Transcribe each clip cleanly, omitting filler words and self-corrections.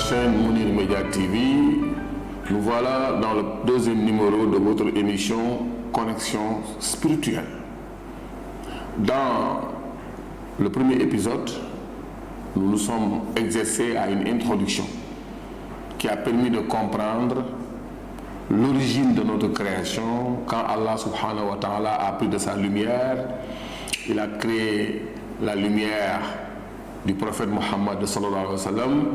chaîne Mounir Media TV. Nous voilà dans le deuxième numéro de votre émission Connexion spirituelle. Dans le premier épisode, nous nous sommes exercés à une introduction qui a permis de comprendre l'origine de notre création. Quand Allah subhanahu wa ta'ala a pris de sa lumière, il a créé la lumière du prophète Mohammed sallallahu alayhi wa sallam,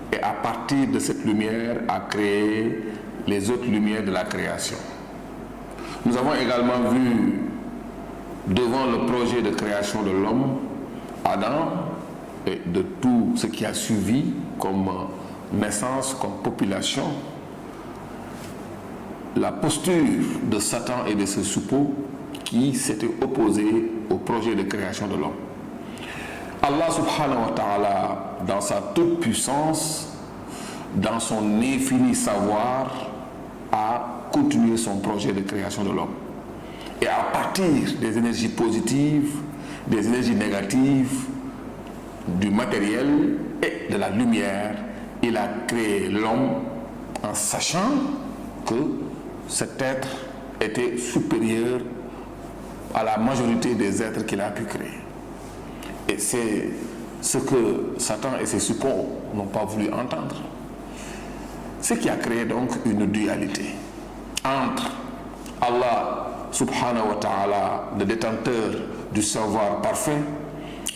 et à partir de cette lumière a créé les autres lumières de la création. Nous avons également vu devant le projet de création de l'homme, Adam, et de tout ce qui a suivi comme naissance, comme population, la posture de Satan et de ses suppôts qui s'étaient opposés au projet de création de l'homme. Allah subhanahu wa ta'ala, dans sa toute puissance, dans son infini savoir, a continué son projet de création de l'homme. Et à partir des énergies positives, des énergies négatives, du matériel et de la lumière, il a créé l'homme en sachant que cet être était supérieur à la majorité des êtres qu'il a pu créer. Et c'est ce que Satan et ses suppôts n'ont pas voulu entendre. Ce qui a créé donc une dualité entre Allah subhanahu wa ta'ala, le détenteur du savoir parfait,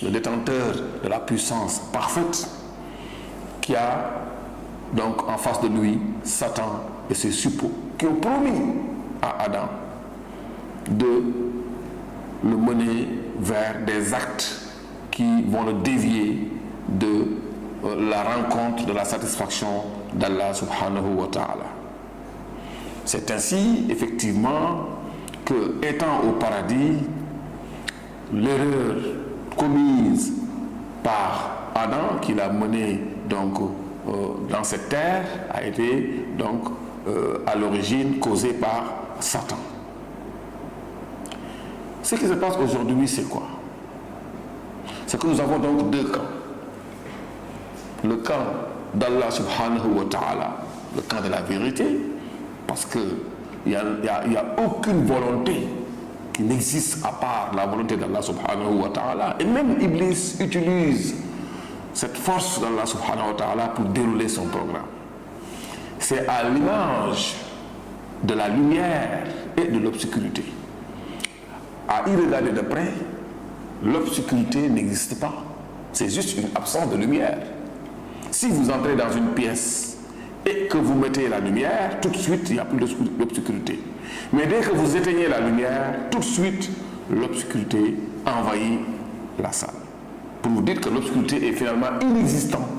le détenteur de la puissance parfaite, qui a donc en face de lui Satan et ses suppôts, qui ont promis à Adam de le mener vers des actes qui vont le dévier de la rencontre, de la satisfaction d'Allah subhanahu wa ta'ala. C'est ainsi, effectivement, que, étant au paradis, l'erreur commise par Adam, qui l'a mené donc dans cette terre, a été donc à l'origine causée par Satan. Ce qui se passe aujourd'hui, c'est quoi? C'est que nous avons donc deux camps. Le camp d'Allah subhanahu wa ta'ala, le camp de la vérité, parce qu'il n'y a aucune volonté qui n'existe à part la volonté d'Allah subhanahu wa ta'ala. Et même Iblis utilise cette force d'Allah subhanahu wa ta'ala pour dérouler son programme. C'est à l'image de la lumière et de l'obscurité. À y regarder de près, l'obscurité n'existe pas. C'est juste une absence de lumière. Si vous entrez dans une pièce et que vous mettez la lumière, tout de suite, il n'y a plus d'obscurité. Mais dès que vous éteignez la lumière, tout de suite, l'obscurité envahit la salle. Pour vous dire que l'obscurité est finalement inexistante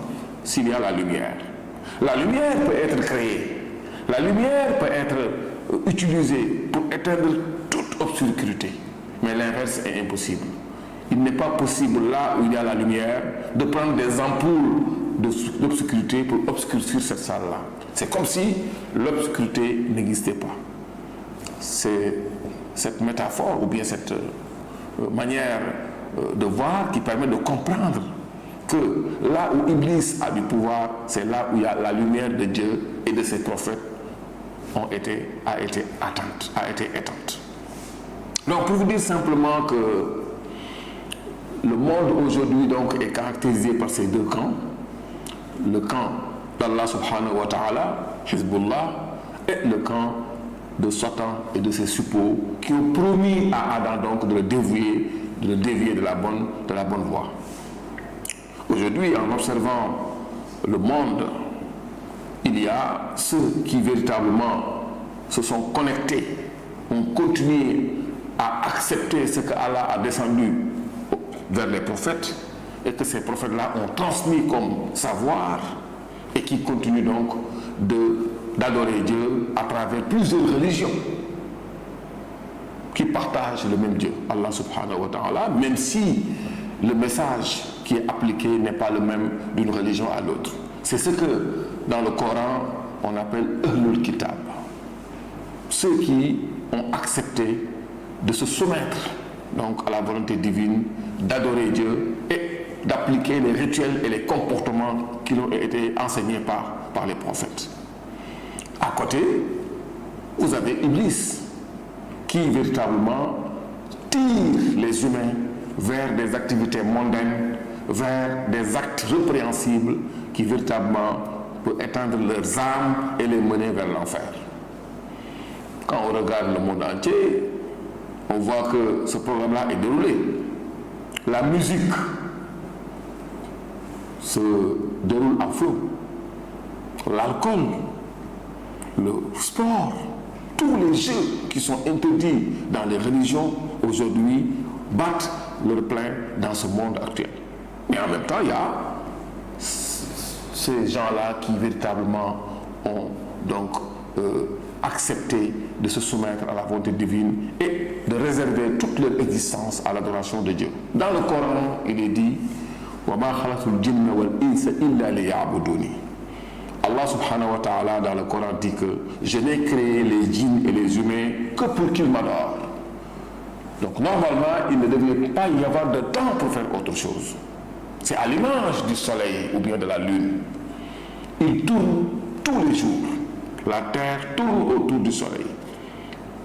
s'il y a la lumière. La lumière peut être créée. La lumière peut être utilisée pour éteindre toute obscurité. Mais l'inverse est impossible. Il n'est pas possible, là où il y a la lumière, de prendre des ampoules d'obscurité pour obscurcir cette salle-là. C'est comme si l'obscurité n'existait pas. C'est cette métaphore ou bien cette manière de voir qui permet de comprendre que là où Iblis a du pouvoir, c'est là où il y a la lumière de Dieu et de ses prophètes a été éteinte. Donc pour vous dire simplement que le monde aujourd'hui donc est caractérisé par ces deux camps, le camp d'Allah subhanahu wa ta'ala, Hizbullah, et le camp de Satan et de ses suppôts qui ont promis à Adam donc de le dévier de la bonne voie. Aujourd'hui, en observant le monde, il y a ceux qui véritablement se sont connectés, ont continué à accepter ce que Allah a descendu vers les prophètes et que ces prophètes-là ont transmis comme savoir et qui continuent donc d'adorer Dieu à travers plusieurs religions qui partagent le même Dieu, Allah subhanahu wa ta'ala, même si le message qui est appliqué n'est pas le même d'une religion à l'autre. C'est ce que dans le Coran on appelle Ahlul Kitab, ceux qui ont accepté de se soumettre donc à la volonté divine, d'adorer Dieu et d'appliquer les rituels et les comportements qui ont été enseignés par les prophètes. À côté, vous avez Iblis, qui véritablement tire les humains vers des activités mondaines, vers des actes répréhensibles qui véritablement peuvent éteindre leurs âmes et les mener vers l'enfer. Quand on regarde le monde entier, on voit que ce programme-là est déroulé. La musique se déroule à feu. L'alcool, le sport, tous les jeux qui sont interdits dans les religions aujourd'hui battent leur plein dans ce monde actuel. Mais en même temps, il y a ces gens-là qui véritablement ont donc accepté de se soumettre à la volonté divine et de réserver toute leur existence à l'adoration de Dieu. Dans le Coran, il est dit وَمَا خَلَقْتُ الْجِنَّ وَالْإِنسَ إِلَّا لِيَعْبُدُونِ. Allah subhanahu wa ta'ala dans le Coran dit que je n'ai créé les djinns et les humains que pour qu'ils m'adorent. Donc normalement, il ne devait pas y avoir de temps pour faire autre chose. C'est à l'image du soleil ou bien de la lune. Il tourne tous les jours. La terre tourne autour du soleil.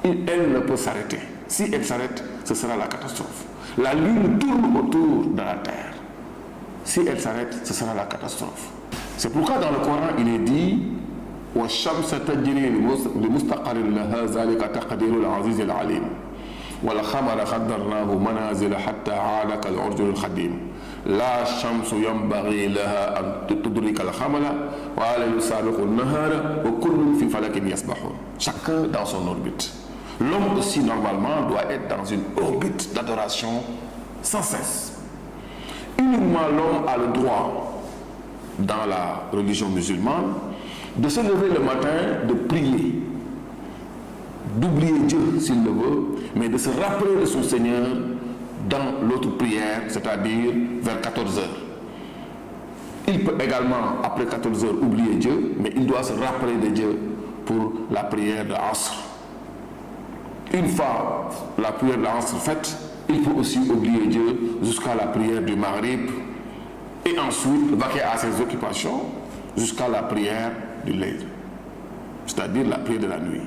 Elle ne peut s'arrêter. Si elle s'arrête, ce sera la catastrophe. La lune tourne autour de la terre. Si elle s'arrête, ce sera la catastrophe. C'est pourquoi dans le Coran, il est dit وَالشَّمْسَ تَجْرِي لِمُسْتَقَرٍ لَهَا ذَلِكَ تَقْدِيرُ الْعَزِيزِ الْعَلِيمِ وَالْقَمَرَ قَدَّرْنَاهُ مَنَازِلَ حَتَّى عَادَ كَالْعُرْجُنِ الْقَدِيمِ لا الشمس ينبغي لها أن تدرك القمر والليل سابق النهار وكل في فلك يسبحون. Chacun dans son orbite. L'homme aussi normalement doit être dans une orbite d'adoration sans cesse. Uniquement l'homme a le droit, dans la religion musulmane, de se lever le matin, de prier, d'oublier Dieu s'il le veut, mais de se rappeler de son Seigneur dans l'autre prière, c'est-à-dire vers 14 heures. Il peut également, après 14 heures, oublier Dieu, mais il doit se rappeler de Dieu pour la prière de Asr. Une fois la prière de Asr faite, il peut aussi oublier Dieu jusqu'à la prière du Maghrib et ensuite vaquer à ses occupations jusqu'à la prière du Layl, c'est-à-dire la prière de la nuit.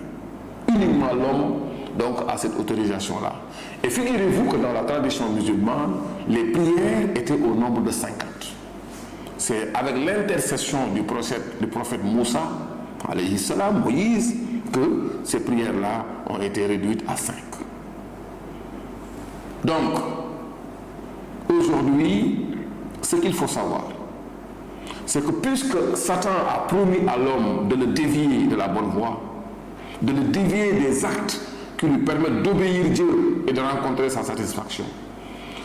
Uniquement l'homme donc à cette autorisation-là. Et figurez-vous que dans la tradition musulmane, les prières étaient au nombre de 50. C'est avec l'intercession du prophète Moussa, alayhi salam, Moïse, que ces prières-là ont été réduites à 5. Donc, aujourd'hui, ce qu'il faut savoir, c'est que puisque Satan a promis à l'homme de le dévier de la bonne voie, de le dévier des actes qui lui permettent d'obéir Dieu et de rencontrer sa satisfaction,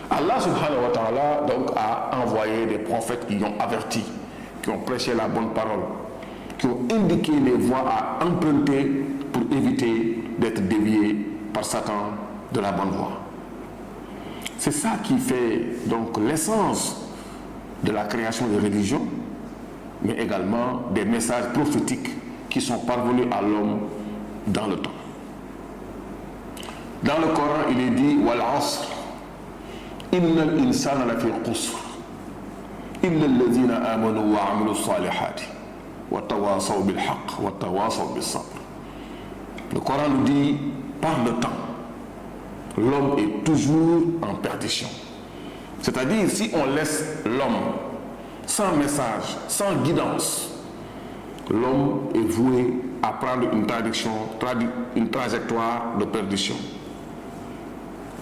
Allah subhanahu wa ta'ala donc a envoyé des prophètes qui ont averti, qui ont prêché la bonne parole, qui ont indiqué les voies à emprunter pour éviter d'être dévié par Satan de la bonne voie. C'est ça qui fait donc l'essence de la création des religions, mais également des messages prophétiques qui sont parvenus à l'homme dans le temps. Dans le Coran, il est dit Wal asr, innal insana lafi qusr, illa alladhina amanu wa amilu salihati, wa tawasaw bil haqq, wa tawasaw bis sabr. Le Coran nous dit par le temps, l'homme est toujours en perdition. C'est-à-dire, si on laisse l'homme sans message, sans guidance, l'homme est voué à prendre une trajectoire de perdition.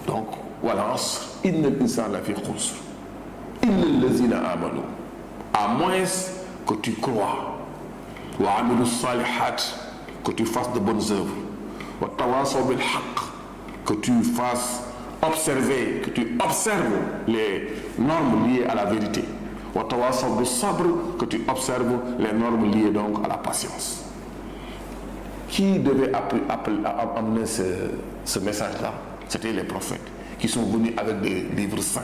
Donc, voilà, innal insana lafi khusr, illa allazina amanu. À moins que tu crois, wa amilu salihat, que tu fasses de bonnes œuvres, wa tawasaw bil haqq, que tu fasses observer, que tu observes les normes liées à la vérité. Wa tawasaw bis sabr, que tu observes les normes liées donc à la patience. Qui devait amener ce message-là? C'était les prophètes qui sont venus avec des livres saints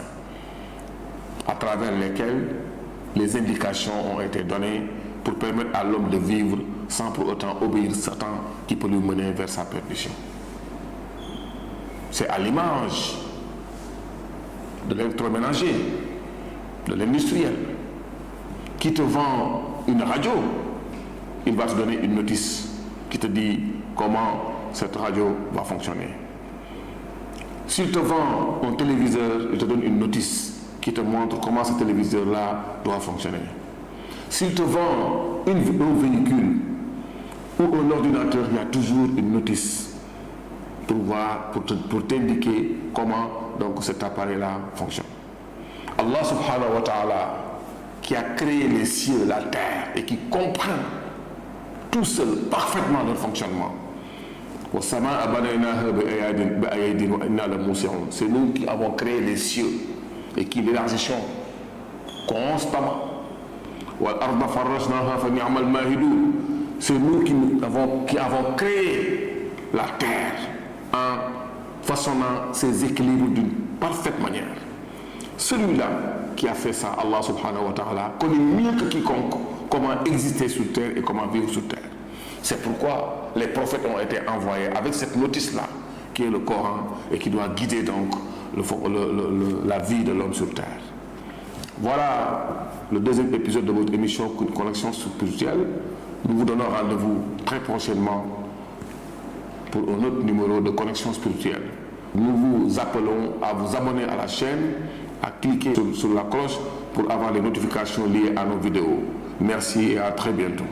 à travers lesquels les indications ont été données pour permettre à l'homme de vivre sans pour autant obéir Satan qui peut lui mener vers sa perdition. C'est à l'image de l'électroménager, de l'industriel, qui te vend une radio, il va te donner une notice qui te dit comment cette radio va fonctionner. S'il te vend un téléviseur, il te donne une notice qui te montre comment ce téléviseur-là doit fonctionner. S'il te vend un véhicule ou un ordinateur, il y a toujours une notice pour t'indiquer comment donc cet appareil-là fonctionne. Allah subhanahu wa ta'ala, qui a créé les cieux, la terre et qui comprend tout seul parfaitement leur fonctionnement. C'est nous qui avons créé les cieux et qui l'élargissons constamment. C'est nous qui avons créé la terre en façonnant ses équilibres d'une parfaite manière. Celui-là qui a fait ça, Allah subhanahu wa ta'ala, connaît mieux que quiconque comment exister sur terre et comment vivre sur terre. C'est pourquoi les prophètes ont été envoyés avec cette notice-là, qui est le Coran, et qui doit guider donc la vie de l'homme sur terre. Voilà le deuxième épisode de votre émission Connexion spirituelle. Nous vous donnons rendez-vous très prochainement pour un autre numéro de Connexion spirituelle. Nous vous appelons à vous abonner à la chaîne, à cliquer sur la cloche pour avoir les notifications liées à nos vidéos. Merci et à très bientôt.